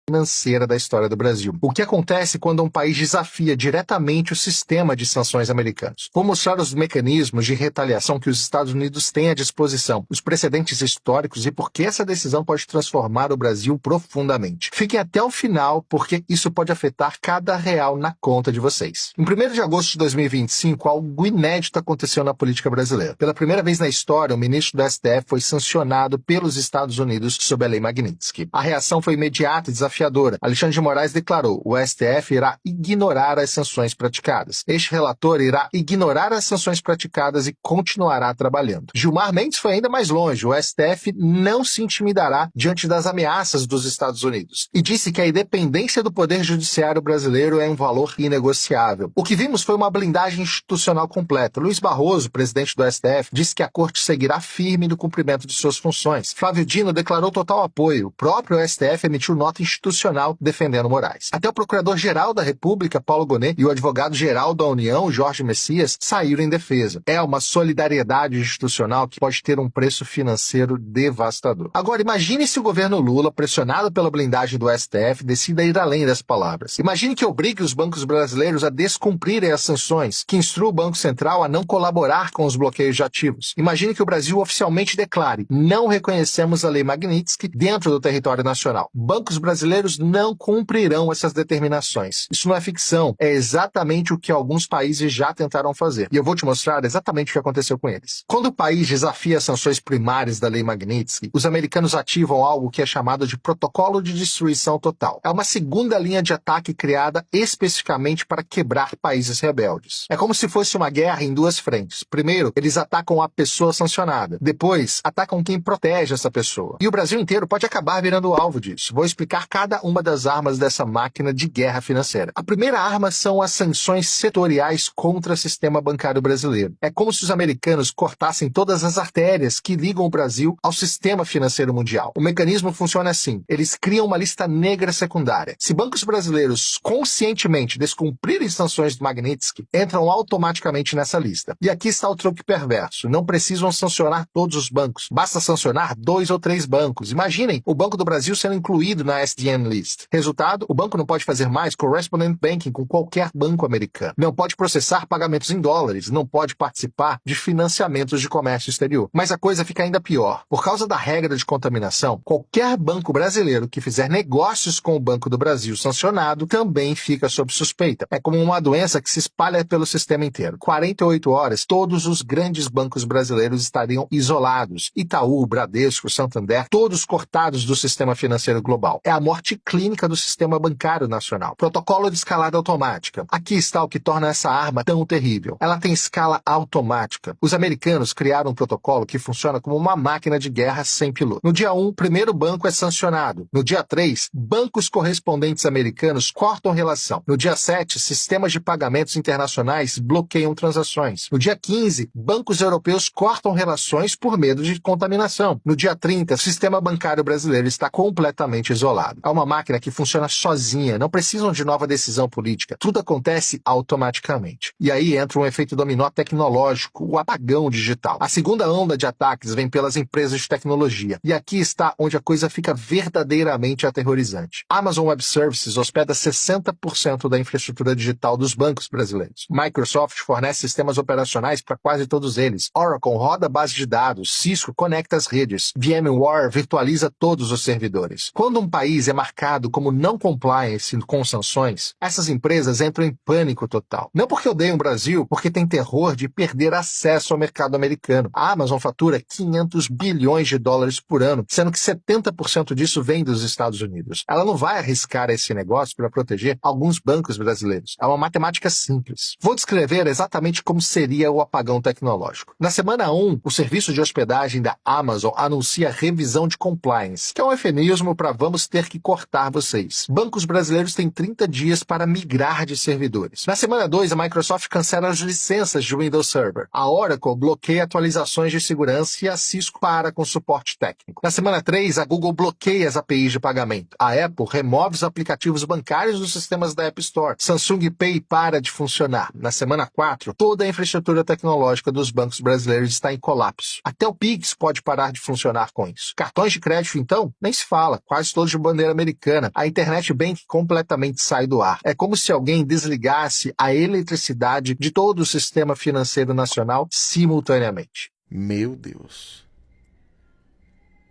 financeira da história do Brasil. O que acontece quando um país desafia diretamente o sistema de sanções americanos? Vou mostrar os mecanismos de retaliação que os Estados Unidos têm à disposição, os precedentes históricos e por que essa decisão pode transformar o Brasil profundamente. Fiquem até o final, porque isso pode afetar cada real na conta de vocês. Em 1º de agosto de 2025, algo inédito aconteceu na política brasileira. Pela primeira vez na história, o ministro do STF foi sancionado pelos Estados Unidos sob a Lei Magnitsky. A reação foi imediata e desafiadora. Alexandre de Moraes declarou: o STF irá ignorar as sanções praticadas. Este relator irá ignorar as sanções praticadas e continuará trabalhando. Gilmar Mendes foi ainda mais longe. O STF não se intimidará diante das ameaças dos Estados Unidos e disse que a independência do Poder Judiciário brasileiro é um valor inegociável. O que vimos foi uma blindagem institucional completa. Luiz Barroso, presidente do STF, disse que a Corte seguirá firme no cumprimento de suas funções. Flávio Dino declarou total apoio. O próprio STF emitiu nota institucional defendendo Moraes. Até o Procurador-Geral da República, Paulo Gonet, e o Advogado-Geral da União, Jorge Messias, saíram em defesa. É uma solidariedade institucional que pode ter um preço financeiro devastador. Agora, imagine se o governo Lula, pressionado pela blindagem do STF, decida ir além das palavras. Imagine que obrigue os bancos brasileiros a descumprirem as sanções, que instrua o Banco Central a não colaborar com os bloqueios de ativos. Imagine que o Brasil oficialmente declare: não reconhecemos a Lei Magnitsky dentro do território nacional. Bancos brasileiros não cumprirão essas determinações. Isso não é ficção, é exatamente o que alguns países já tentaram fazer. E eu vou te mostrar exatamente o que aconteceu com eles. Quando o país desafia as sanções primárias da Lei Magnitsky, os americanos ativam algo que é chamado de Protocolo de Destruição Total. É uma segunda linha de ataque criada especificamente para quebrar países rebeldes. É como se fosse uma guerra em duas frentes. Primeiro, eles atacam a pessoa sancionada. Depois, atacam quem protege essa pessoa. E o Brasil inteiro pode acabar virando alvo disso. Vou explicar cada uma das armas dessa máquina de guerra financeira. A primeira arma são as sanções setoriais contra o sistema bancário brasileiro. É como se os americanos cortassem todas as artérias que ligam o Brasil ao sistema financeiro mundial. O mecanismo funciona assim: eles criam uma lista negra secundária. Se bancos brasileiros conscientemente descumprirem sanções do Magnitsky, entram automaticamente nessa lista. E aqui está o truque perverso: não precisam sancionar todos os bancos, basta sancionar 2 ou 3 bancos. Imaginem o Banco do Brasil sendo incluído na SDN List. Resultado, o banco não pode fazer mais correspondent banking com qualquer banco americano. Não pode processar pagamentos em dólares, não pode participar de financiamentos de comércio exterior. Mas a coisa fica ainda pior. Por causa da regra de contaminação, qualquer banco brasileiro que fizer negócios com o Banco do Brasil sancionado também fica sob suspeita. É como uma doença que se espalha pelo sistema inteiro. 48 horas, todos os grandes bancos brasileiros estariam isolados. Itaú, Bradesco, Santander, todos cortados do sistema financeiro global. É a morte clínica do sistema bancário nacional. Protocolo de escalada automática. Aqui está o que torna essa arma tão terrível. Ela tem escala automática. Os americanos criaram um protocolo que funciona como uma máquina de guerra sem piloto. No dia 1, o primeiro banco é sancionado. No dia 3, bancos correspondentes americanos cortam relação. No dia 7, sistemas de pagamentos internacionais bloqueiam transações. No dia 15, bancos europeus cortam relações por medo de contaminação. No dia 30, o sistema bancário brasileiro está completamente isolado. É uma máquina que funciona sozinha, não precisam de nova decisão política. Tudo acontece automaticamente. E aí entra um efeito dominó tecnológico, o apagão digital. A segunda onda de ataques vem pelas empresas de tecnologia. E aqui está onde a coisa fica verdadeiramente aterrorizante. Amazon Web Services hospeda 60% da infraestrutura digital dos bancos brasileiros. Microsoft fornece sistemas operacionais para quase todos eles. Oracle roda base de dados. Cisco conecta as redes. VMware virtualiza todos os servidores. Quando um país é marcado como não compliance com sanções, essas empresas entram em pânico total. Não porque odeiam o Brasil, porque tem terror de perder acesso ao mercado americano. A Amazon fatura 500 bilhões de dólares por ano, sendo que 70% disso vem dos Estados Unidos. Ela não vai arriscar esse negócio para proteger alguns bancos brasileiros. É uma matemática simples. Vou descrever exatamente como seria o apagão tecnológico. Na semana 1, o serviço de hospedagem da Amazon anuncia revisão de compliance, que é um eufemismo para vamos ter que cortar vocês. Bancos brasileiros têm 30 dias para migrar de servidores. Na semana 2, a Microsoft cancela as licenças de Windows Server. A Oracle bloqueia atualizações de segurança e a Cisco para com suporte técnico. Na semana 3, a Google bloqueia as APIs de pagamento. A Apple remove os aplicativos bancários dos sistemas da App Store. Samsung Pay para de funcionar. Na semana 4, toda a infraestrutura tecnológica dos bancos brasileiros está em colapso. Até o Pix pode parar de funcionar com isso. Cartões de crédito, então, nem se fala. Quase todos de bandeira americana, a internet bem que completamente sai do ar. É como se alguém desligasse a eletricidade de todo o sistema financeiro nacional simultaneamente. Meu Deus.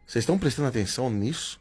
Vocês estão prestando atenção nisso?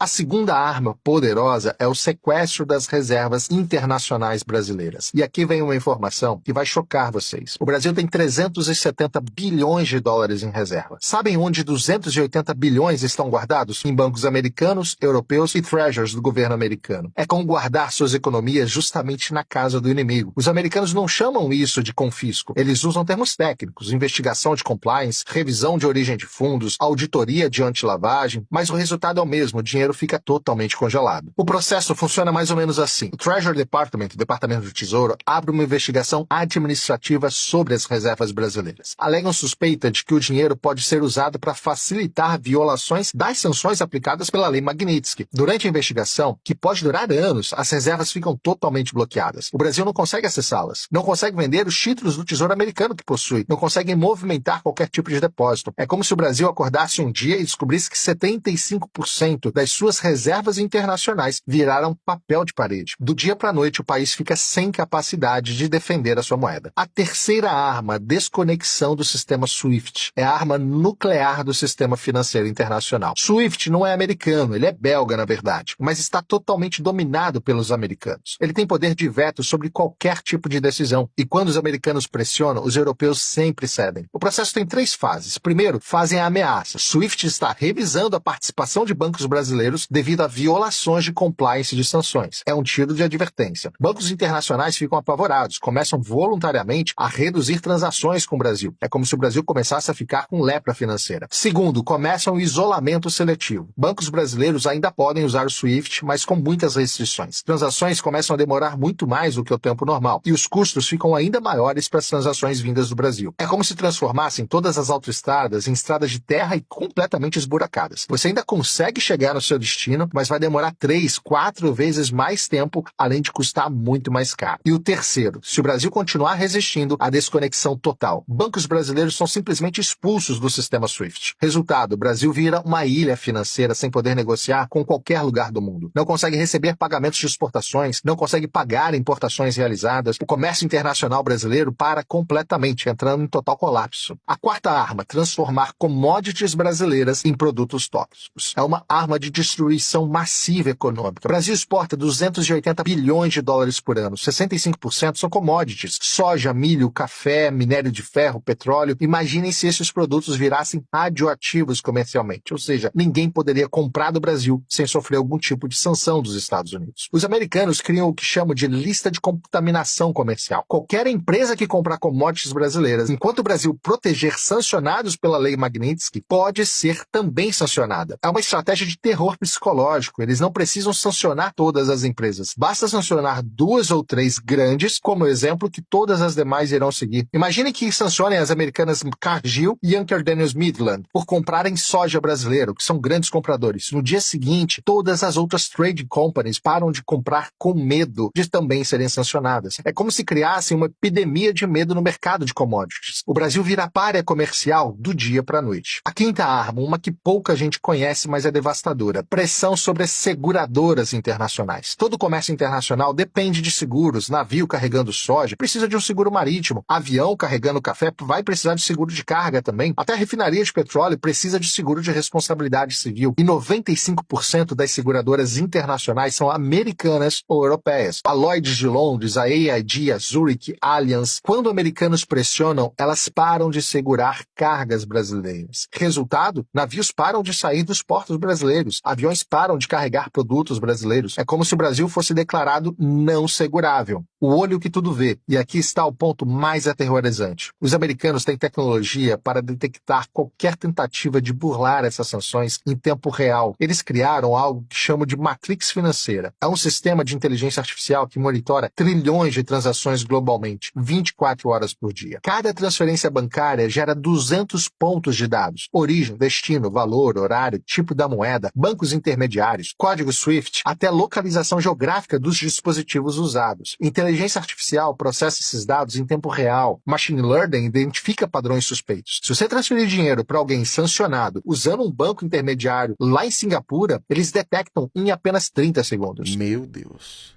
A segunda arma poderosa é o sequestro das reservas internacionais brasileiras. E aqui vem uma informação que vai chocar vocês. O Brasil tem 370 bilhões de dólares em reserva. Sabem onde 280 bilhões estão guardados? Em bancos americanos, europeus e treasuries do governo americano. É como guardar suas economias justamente na casa do inimigo. Os americanos não chamam isso de confisco. Eles usam termos técnicos, investigação de compliance, revisão de origem de fundos, auditoria de antilavagem, mas o resultado é o mesmo, o dinheiro fica totalmente congelado. O processo funciona mais ou menos assim. O Treasury Department, o Departamento do Tesouro, abre uma investigação administrativa sobre as reservas brasileiras. Alegam suspeita de que o dinheiro pode ser usado para facilitar violações das sanções aplicadas pela Lei Magnitsky. Durante a investigação, que pode durar anos, as reservas ficam totalmente bloqueadas. O Brasil não consegue acessá-las. Não consegue vender os títulos do Tesouro americano que possui. Não consegue movimentar qualquer tipo de depósito. É como se o Brasil acordasse um dia e descobrisse que 75% das suas reservas internacionais viraram papel de parede. Do dia para a noite, o país fica sem capacidade de defender a sua moeda. A terceira arma, desconexão do sistema SWIFT, é a arma nuclear do sistema financeiro internacional. SWIFT não é americano, ele é belga, na verdade, mas está totalmente dominado pelos americanos. Ele tem poder de veto sobre qualquer tipo de decisão, e quando os americanos pressionam, os europeus sempre cedem. O processo tem 3 fases. Primeiro, fazem a ameaça. SWIFT está revisando a participação de bancos brasileiros devido a violações de compliance de sanções. É um tiro de advertência. Bancos internacionais ficam apavorados, começam voluntariamente a reduzir transações com o Brasil. É como se o Brasil começasse a ficar com lepra financeira. Segundo, começam o isolamento seletivo. Bancos brasileiros ainda podem usar o SWIFT, mas com muitas restrições. Transações começam a demorar muito mais do que o tempo normal, e os custos ficam ainda maiores para as transações vindas do Brasil. É como se transformassem todas as autoestradas em estradas de terra e completamente esburacadas. Você ainda consegue chegar no seu destino, mas vai demorar 3, 4 vezes mais tempo, além de custar muito mais caro. E o terceiro, se o Brasil continuar resistindo à desconexão total, bancos brasileiros são simplesmente expulsos do sistema SWIFT. Resultado, o Brasil vira uma ilha financeira sem poder negociar com qualquer lugar do mundo. Não consegue receber pagamentos de exportações, não consegue pagar importações realizadas, o comércio internacional brasileiro para completamente, entrando em total colapso. A quarta arma, transformar commodities brasileiras em produtos tóxicos. É uma arma de destruição massiva econômica. O Brasil exporta 280 bilhões de dólares por ano. 65% são commodities. Soja, milho, café, minério de ferro, petróleo. Imaginem se esses produtos virassem radioativos comercialmente. Ou seja, ninguém poderia comprar do Brasil sem sofrer algum tipo de sanção dos Estados Unidos. Os americanos criam o que chamam de lista de contaminação comercial. Qualquer empresa que comprar commodities brasileiras, enquanto o Brasil proteger sancionados pela Lei Magnitsky, pode ser também sancionada. É uma estratégia de terror psicológico. Eles não precisam sancionar todas as empresas. Basta sancionar 2 ou 3 grandes, como exemplo que todas as demais irão seguir. Imagine que sancionem as americanas Cargill e Youngster Daniels Midland por comprarem soja brasileiro, que são grandes compradores. No dia seguinte, todas as outras trade companies param de comprar com medo de também serem sancionadas. É como se criassem uma epidemia de medo no mercado de commodities. O Brasil vira pária comercial do dia para a noite. A quinta arma, uma que pouca gente conhece, mas é devastadora. Pressão sobre as seguradoras internacionais. Todo comércio internacional depende de seguros. Navio carregando soja precisa de um seguro marítimo. Avião carregando café vai precisar de seguro de carga também. Até a refinaria de petróleo precisa de seguro de responsabilidade civil. E 95% das seguradoras internacionais são americanas ou europeias. A Lloyd's de Londres, a AIG, a Zurich, Allianz. Quando americanos pressionam, elas param de segurar cargas brasileiras. Resultado, navios param de sair dos portos brasileiros. Aviões param de carregar produtos brasileiros. É como se o Brasil fosse declarado não segurável. O olho que tudo vê. E aqui está o ponto mais aterrorizante. Os americanos têm tecnologia para detectar qualquer tentativa de burlar essas sanções em tempo real. Eles criaram algo que chamam de Matrix financeira. É um sistema de inteligência artificial que monitora trilhões de transações globalmente, 24 horas por dia. Cada transferência bancária gera 200 pontos de dados. Origem, destino, valor, horário, tipo da moeda. Bancos bancos intermediários, código SWIFT, até localização geográfica dos dispositivos usados. Inteligência artificial processa esses dados em tempo real. Machine Learning identifica padrões suspeitos. Se você transferir dinheiro para alguém sancionado usando um banco intermediário lá em Singapura, eles detectam em apenas 30 segundos. Meu Deus.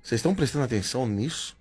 Vocês estão prestando atenção nisso?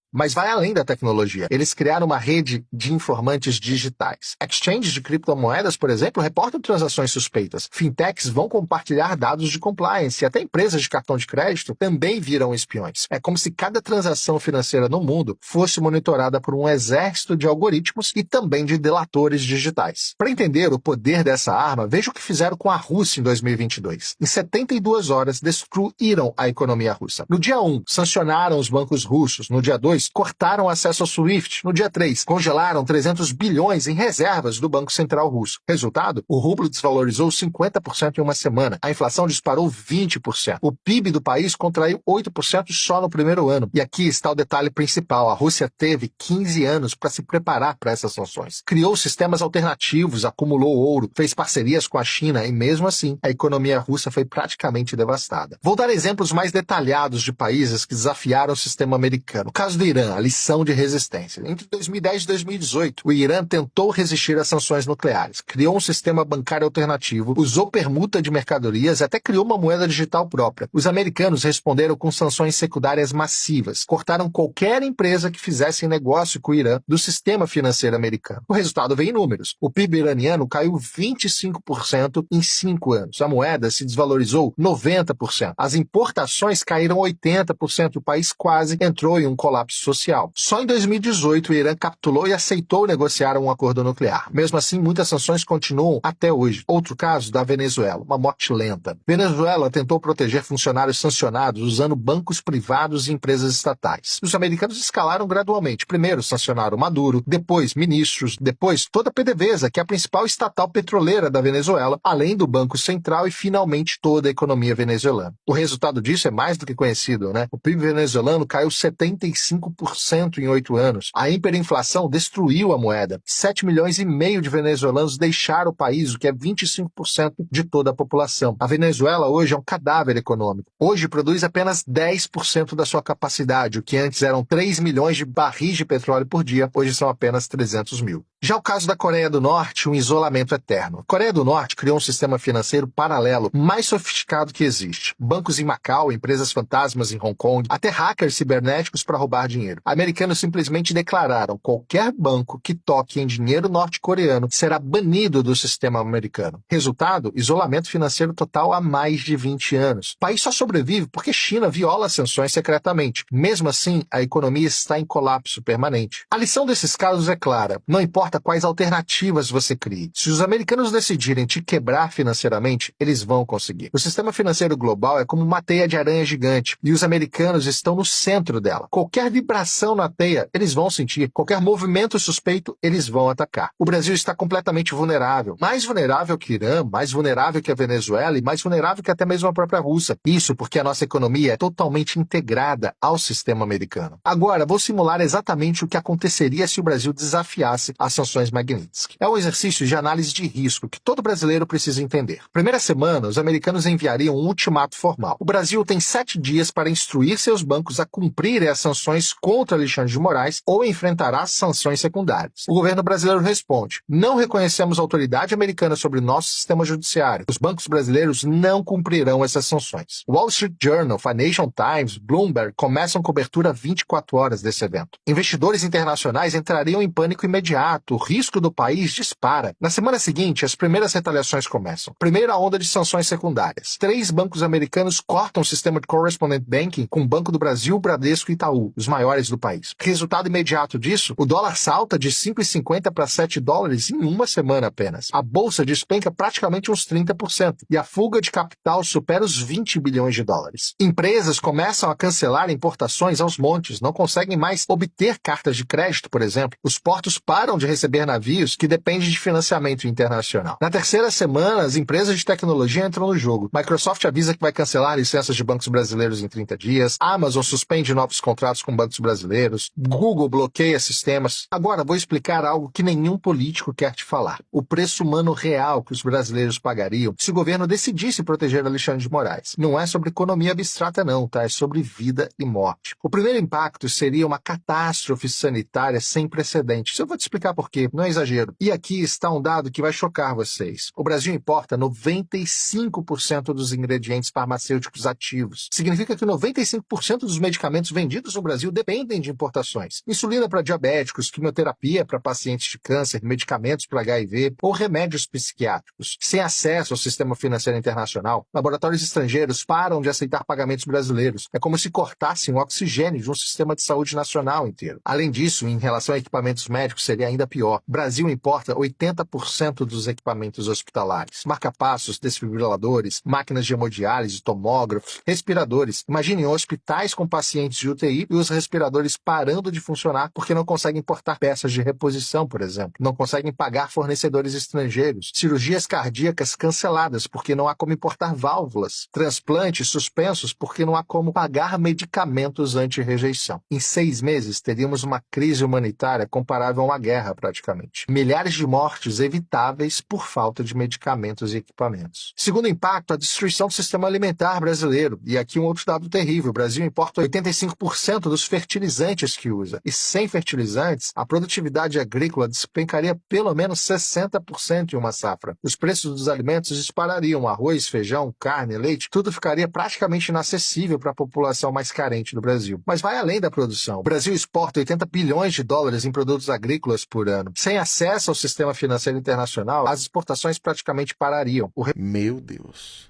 Mas vai além da tecnologia. Eles criaram uma rede de informantes digitais. Exchanges de criptomoedas, por exemplo, reportam transações suspeitas. Fintechs vão compartilhar dados de compliance e até empresas de cartão de crédito também viram espiões. É como se cada transação financeira no mundo fosse monitorada por um exército de algoritmos e também de delatores digitais. Para entender o poder dessa arma, veja o que fizeram com a Rússia em 2022. Em 72 horas, destruíram a economia russa. No dia 1, sancionaram os bancos russos. No dia 2, cortaram acesso ao SWIFT. No dia 3, congelaram 300 bilhões em reservas do Banco Central Russo. Resultado? O rublo desvalorizou 50% em uma semana. A inflação disparou 20%. O PIB do país contraiu 8% só no primeiro ano. E aqui está o detalhe principal. A Rússia teve 15 anos para se preparar para essas sanções. Criou sistemas alternativos, acumulou ouro, fez parcerias com a China e, mesmo assim, a economia russa foi praticamente devastada. Vou dar exemplos mais detalhados de países que desafiaram o sistema americano. O caso do Irã, a lição de resistência. Entre 2010 e 2018, o Irã tentou resistir às sanções nucleares, criou um sistema bancário alternativo, usou permuta de mercadorias e até criou uma moeda digital própria. Os americanos responderam com sanções secundárias massivas, cortaram qualquer empresa que fizesse negócio com o Irã do sistema financeiro americano. O resultado veio em números. O PIB iraniano caiu 25% em 5 anos. A moeda se desvalorizou 90%. As importações caíram 80%. O país quase entrou em um colapso social. Só em 2018 o Irã capitulou e aceitou negociar um acordo nuclear. Mesmo assim, muitas sanções continuam até hoje. Outro caso da Venezuela, uma morte lenta. Venezuela tentou proteger funcionários sancionados usando bancos privados e empresas estatais. Os americanos escalaram gradualmente. Primeiro sancionaram Maduro, depois ministros, depois toda a PDVSA, que é a principal estatal petroleira da Venezuela, além do Banco Central e finalmente toda a economia venezuelana. O resultado disso é mais do que conhecido, né? O PIB venezuelano caiu 75% em 8 anos. A hiperinflação destruiu a moeda. 7 milhões e meio de venezuelanos deixaram o país, o que é 25% de toda a população. A Venezuela hoje é um cadáver econômico. Hoje produz apenas 10% da sua capacidade, o que antes eram 3 milhões de barris de petróleo por dia, hoje são apenas 300 mil. Já o caso da Coreia do Norte, um isolamento eterno. A Coreia do Norte criou um sistema financeiro paralelo mais sofisticado que existe. Bancos em Macau, empresas fantasmas em Hong Kong, até hackers cibernéticos para roubar dinheiro. Americanos simplesmente declararam: qualquer banco que toque em dinheiro norte-coreano será banido do sistema americano. Resultado: isolamento financeiro total há mais de 20 anos. O país só sobrevive porque China viola as sanções secretamente. Mesmo assim, a economia está em colapso permanente. A lição desses casos é clara: não importa quais alternativas você crie. Se os americanos decidirem te quebrar financeiramente, eles vão conseguir. O sistema financeiro global é como uma teia de aranha gigante e os americanos estão no centro dela. Qualquer vibração na teia, eles vão sentir. Qualquer movimento suspeito, eles vão atacar. O Brasil está completamente vulnerável. Mais vulnerável que o Irã, mais vulnerável que a Venezuela e mais vulnerável que até mesmo a própria Rússia. Isso porque a nossa economia é totalmente integrada ao sistema americano. Agora, vou simular exatamente o que aconteceria se o Brasil desafiasse as sanções Magnitsky. É um exercício de análise de risco que todo brasileiro precisa entender. Primeira semana, os americanos enviariam um ultimato formal. O Brasil tem 7 dias para instruir seus bancos a cumprirem as sanções contra Alexandre de Moraes ou enfrentará sanções secundárias. O governo brasileiro responde: não reconhecemos autoridade americana sobre nosso sistema judiciário. Os bancos brasileiros não cumprirão essas sanções. Wall Street Journal, Financial Times, Bloomberg começam cobertura 24 horas desse evento. Investidores internacionais entrariam em pânico imediato. O risco do país dispara. Na semana seguinte, as primeiras retaliações começam. Primeira onda de sanções secundárias. 3 bancos americanos cortam o sistema de correspondent banking com o Banco do Brasil, Bradesco e Itaú, os maiores do país. Resultado imediato disso, o dólar salta de 5,50 para 7 dólares em uma semana apenas. A bolsa despenca praticamente uns 30% e a fuga de capital supera os 20 bilhões de dólares. Empresas começam a cancelar importações aos montes, não conseguem mais obter cartas de crédito, por exemplo. Os portos param de receber navios que dependem de financiamento internacional. Na terceira semana, as empresas de tecnologia entram no jogo. Microsoft avisa que vai cancelar licenças de bancos brasileiros em 30 dias, Amazon suspende novos contratos com bancos brasileiros, Google bloqueia sistemas. Agora, vou explicar algo que nenhum político quer te falar. O preço humano real que os brasileiros pagariam se o governo decidisse proteger Alexandre de Moraes. Não é sobre economia abstrata não, tá? É sobre vida e morte. O primeiro impacto seria uma catástrofe sanitária sem precedentes. Eu vou te explicar por quê, não é exagero. E aqui está um dado que vai chocar vocês. O Brasil importa 95% dos ingredientes farmacêuticos ativos. Significa que 95% dos medicamentos vendidos no Brasil dependem de importações. Insulina para diabéticos, quimioterapia para pacientes de câncer, medicamentos para HIV ou remédios psiquiátricos. Sem acesso ao sistema financeiro internacional, laboratórios estrangeiros param de aceitar pagamentos brasileiros. É como se cortassem o oxigênio de um sistema de saúde nacional inteiro. Além disso, em relação a equipamentos médicos, seria ainda pior. O Brasil importa 80% dos equipamentos hospitalares. Marca-passos, desfibriladores, máquinas de hemodiálise, tomógrafos, respiradores. Imaginem hospitais com pacientes de UTI e os respiradores parando de funcionar porque não conseguem importar peças de reposição, por exemplo. Não conseguem pagar fornecedores estrangeiros. Cirurgias cardíacas canceladas porque não há como importar válvulas. Transplantes suspensos porque não há como pagar medicamentos anti-rejeição. Em 6 meses, teríamos uma crise humanitária comparável a uma guerra, praticamente. Milhares de mortes evitáveis por falta de medicamentos e equipamentos. Segundo impacto, a destruição do sistema alimentar brasileiro. E aqui um outro dado terrível. O Brasil importa 85% dos fertilizantes que usa. E sem fertilizantes, a produtividade agrícola despencaria pelo menos 60% em uma safra. Os preços dos alimentos disparariam. Arroz, feijão, carne, leite, tudo ficaria praticamente inacessível para a população mais carente do Brasil. Mas vai além da produção. O Brasil exporta 80 bilhões de dólares em produtos agrícolas por ano. Sem acesso ao sistema financeiro internacional, as exportações praticamente parariam. Meu Deus.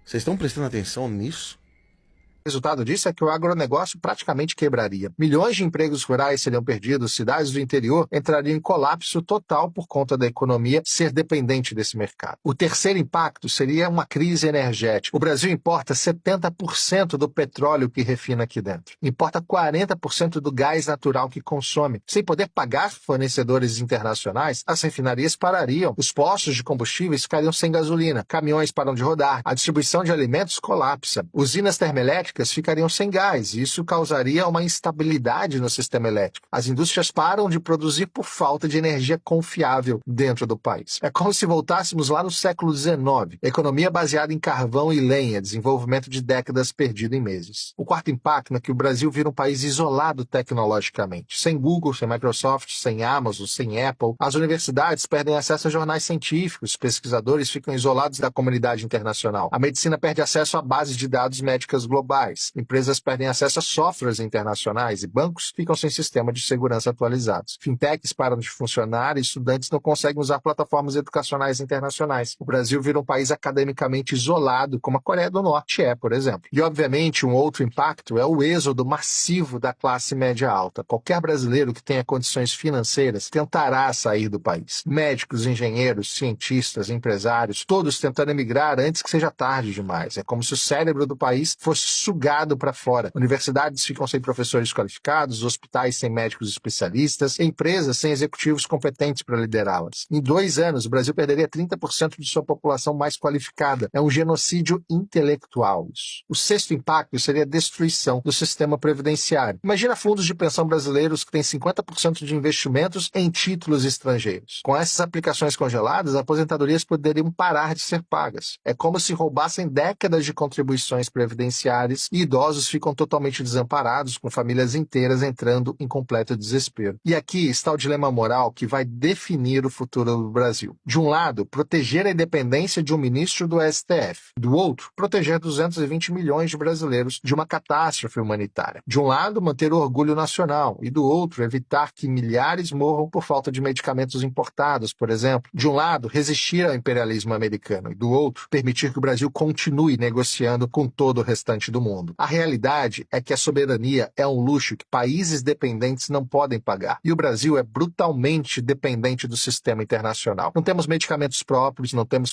Vocês estão prestando atenção nisso? O resultado disso é que o agronegócio praticamente quebraria. Milhões de empregos rurais seriam perdidos, cidades do interior entrariam em colapso total por conta da economia ser dependente desse mercado. O terceiro impacto seria uma crise energética. O Brasil importa 70% do petróleo que refina aqui dentro. Importa 40% do gás natural que consome. Sem poder pagar fornecedores internacionais, as refinarias parariam. Os postos de combustíveis ficariam sem gasolina. Caminhões param de rodar. A distribuição de alimentos colapsa. Usinas termoelétricas ficariam sem gás. Isso causaria uma instabilidade no sistema elétrico. As indústrias param de produzir por falta de energia confiável dentro do país. É como se voltássemos lá no século XIX. Economia baseada em carvão e lenha, desenvolvimento de décadas perdido em meses. O quarto impacto é que o Brasil vira um país isolado tecnologicamente. Sem Google, sem Microsoft, sem Amazon, sem Apple. As universidades perdem acesso a jornais científicos, pesquisadores ficam isolados da comunidade internacional. A medicina perde acesso a bases de dados médicas globais. Empresas perdem acesso a softwares internacionais e bancos ficam sem sistema de segurança atualizados. Fintechs param de funcionar e estudantes não conseguem usar plataformas educacionais internacionais. O Brasil vira um país academicamente isolado, como a Coreia do Norte é, por exemplo. E, obviamente, um outro impacto é o êxodo massivo da classe média alta. Qualquer brasileiro que tenha condições financeiras tentará sair do país. Médicos, engenheiros, cientistas, empresários, todos tentando emigrar antes que seja tarde demais. É como se o cérebro do país fosse sugado para fora. Universidades ficam sem professores qualificados, hospitais sem médicos especialistas, empresas sem executivos competentes para liderá-las. Em 2 anos, o Brasil perderia 30% de sua população mais qualificada. É um genocídio intelectual isso. O sexto impacto seria a destruição do sistema previdenciário. Imagina fundos de pensão brasileiros que têm 50% de investimentos em títulos estrangeiros. Com essas aplicações congeladas, aposentadorias poderiam parar de ser pagas. É como se roubassem décadas de contribuições previdenciárias e idosos ficam totalmente desamparados, com famílias inteiras entrando em completo desespero. E aqui está o dilema moral que vai definir o futuro do Brasil. De um lado, proteger a independência de um ministro do STF. Do outro, proteger 220 milhões de brasileiros de uma catástrofe humanitária. De um lado, manter o orgulho nacional. E do outro, evitar que milhares morram por falta de medicamentos importados, por exemplo. De um lado, resistir ao imperialismo americano. E do outro, permitir que o Brasil continue negociando com todo o restante do mundo. A realidade é que a soberania é um luxo que países dependentes não podem pagar. E o Brasil é brutalmente dependente do sistema internacional. Não temos medicamentos próprios, não temos